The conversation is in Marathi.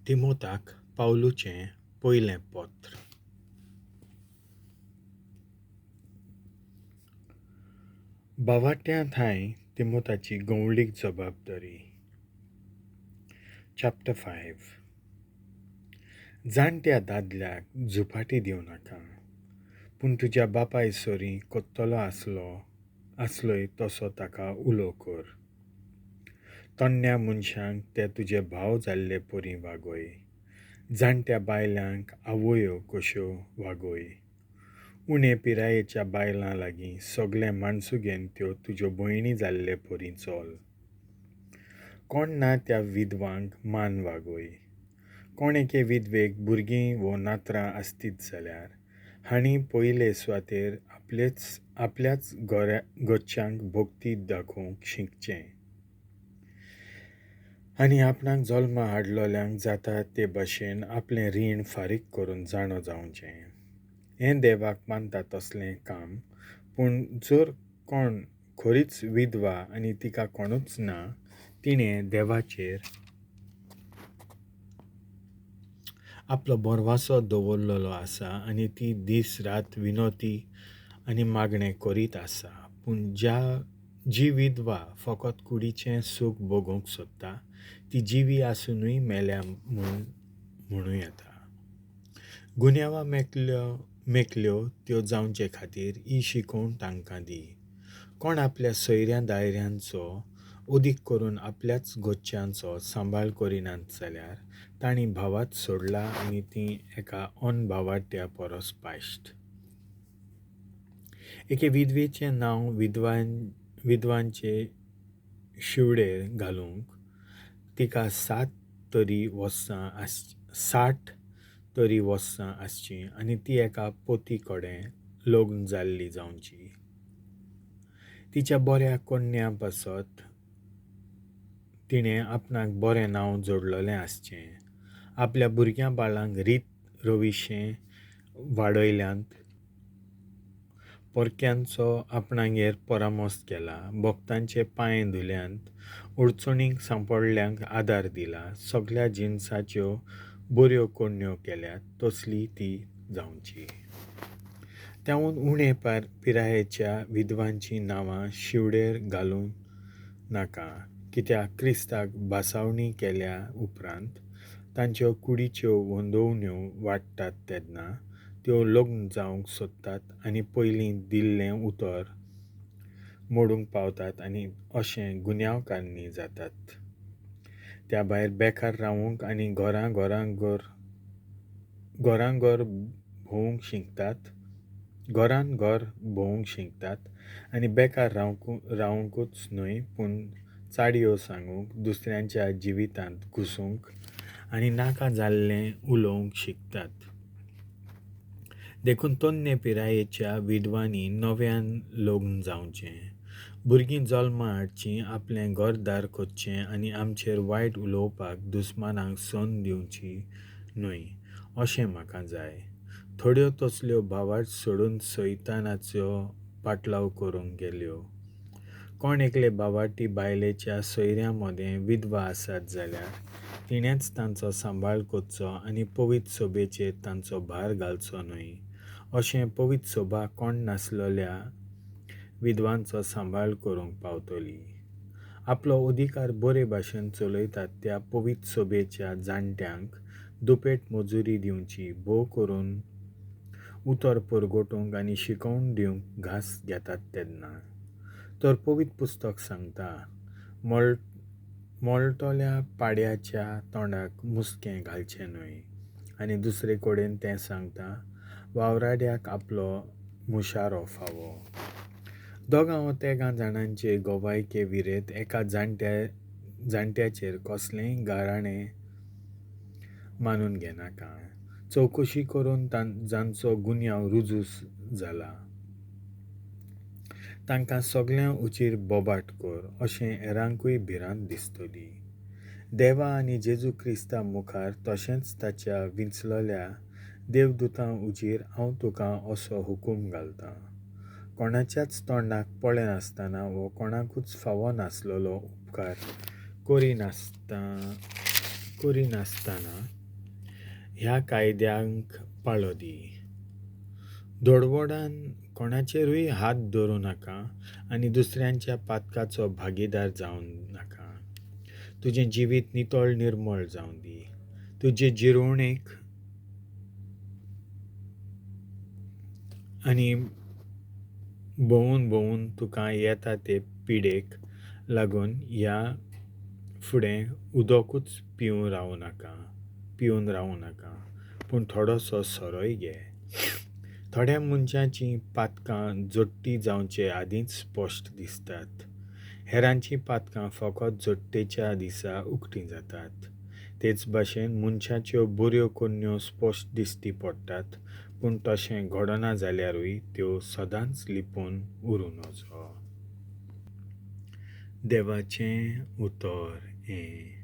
तिमोथाक पावलुचें पयलें पत्र. बावाट्यांत हाय तिमोथाची गंवळीक जबाबदारी. चॅप्टर 5. जाणट्या दादल्याक झुपाटी दिवं नाका, पूण तुज्या बापाय सोरी कोत्तलो आसलोय तसो ताका उलो कर. तोंडण्या मनशांक ते तुजे भाव जाल्ले परी वागय. जाणट्या बायलांक आवयो कश्यो वागय. उणे पिरायेच्या बायलां लागीं सगळे माणसुगेन त्यो तुज्यो भयणी जाल्ले परी चोल. कोण ना त्या विधवांक मान वागय. कोण एके विधवेक भुरगीं वो नात्रां आसतीत जाल्यार हांणी पयले सुवातेर आपल्याच गोच्च्यांक भोगती दाखोवंक शिकचें आनी आपणाक जल्मा हाडलोल्यांक जाता ते भाशेन आपलें रीण फारीक करून जाणो जावचें. हें देवाक मानता तसलें काम. पूण जर कोण खरीच विधवा आनी तिका कोणूच ना, तिणें देवाचेर आपलो भरवंसो दवरलेलो आसा आनी ती दीस रात विनोती आनी मागणें करीत आसा. पूण जी विधवा फकत कुडीचें सूख भोगूंक सोदता ती जिवी आसुनूय मेल्या म्हणूं येता. गुन्यांवां मेकल्यो त्यो जावचे खातीर ही शिकोवण तांकां दी. कोण आपल्या सोयऱ्या दायऱ्यांचो उदीक करून आपल्याच गोच्च्यांचो सांबाळ करिनात जाल्यार तांणी भावात सोडला आनी ती एका ओन भावाट्या परस पाश्ट. एके विधवेचें नांव विधवांचे शिवडेर घालूंक तिका 60 तरी वर्सां आसचीं आनी ती एका पोती कडेन लग्न जाल्ली जावची. तिच्या बऱ्या कन्या पासत तिणें आपणाक बरें नांव जोडलोलें आसचें. आपल्या भुरग्यां बाळांक रीत रविशें वाडयल्यांत, परक्यांचो आपणागेर परामोस केला, भक्तांचे पांय धुल्यांत, अडचणींक सांपडल्यांक आदार दिला, सगळ्या जिनसाच्यो बऱ्यो कन्यो केल्यात तसली ती जावची. त्याहून उणे पिरायेच्या विधवांची नांवां शिवडेर घालूं नाका, कित्याक क्रिस्ताक भासावणी केल्या उपरांत तांच्यो कुडीच्यो वंदोवण्यो वाडटात तेन्ना त्यो लग्न जावंक सोदतात आनी पयलीं दिल्लें उतर मोडूंक पावतात आनी अशें गुन्यांवकारनी जातात. त्या भायर बेकार रावूंक आनी घरान घर भोवूंक शिकतात आनी बेकार रावूंकूच न्हय पूण चाडयो सांगूंक, दुसऱ्यांच्या जिवितांत घुसूंक आनी नाका जाल्लें उलोवंक शिकतात. देखून तोन्ने पिरायेच्या विधवांनी नव्यान लग्न जावचें, भुरगीं जल्मा हाडचीं, आपलें घरदार खोदचें आनी आमचेर वायट उलोवपाक दुस्मानांक संद दिवची न्हय अशें म्हाका जाय. थोड्यो तसल्यो भावार्थ सोडून सैतानाचो पाटलाव करूंक गेल्यो. कोण एकले भावाटी बायलेच्या सोयऱ्यां मदें विधवा आसात जाल्यार तिणेंच तांचो सांबाळ करचो आनी पवित्र सोबेचेर तांचो भार घालचो न्हय. अशें पवित्र सोबा कोण नासलोल्या विधवांचो सांबाळ करूंक पावतली. आपलो अधिकार बरे भाशेन चलयतात त्या पवित्र सोबेच्या जाणट्यांक दुपेट मजुरी दिवची, भोव करून उतर परगटूंक आनी शिकोवण दिवंक घास घेतात तेन्ना. तर पवित्र पुस्तक सांगता, मोळटोल्या पाड्याच्या तोंडाक मुसकें घालचें न्हय. आनी दुसरे कडेन तें सांगता, वावराड्याक आपलो मुशारो फावो. दोगां वा तेगां जाणांचे गोवायके विरेत एका जाणट्याचेर कसलेंय गाराणें मानून घेनाका. चवकशी करून जांचो गुन्यांव रुजू जाला तांकां सगळ्यां उचीर बोबाट कर, अशें हेरांकूय भिरांत दिसतली. देवा आनी जेजू क्रिस्ता मुखार तशेंच ताच्या विंचलोल्या देवदुतां उचीर हांव तुका असो हुकूम घालतां. कोणाच्याच तोंडाक पळय नासतना वो कोणाकूच फावो नासलोलो उपकार करिनासतना ह्या कायद्यांक पाळो दी. धोडवोडान कोणाचेरूय हात धरूं नाका आनी दुसऱ्यांच्या पातकाचो भागीदार जावं नाका. तुजें जिवीत नितळ निर्मळ जावं दी. तुजे जिरवणेक आनी भोंवून तुका येता ते पिडेक लागून ह्या फुडें उदकूच पिवन रावूं नाका, पूण थोडोसो सोरोय घे. थोड्या मनशांचीं पातकां जोडटी जावचे आदींच स्पश्ट दिसतात. हेरांचीं पातकां फकत जोडटेच्या दिसा उक्तीं जातात. तेच भाशेन मनशाच्यो बऱ्यो कन्यो स्पश्ट दिश्टी पडटात, पूण तशें घडना जाल्यारूय त्यो सदांच लिपून उरूं नजो. देवाचें उतर हें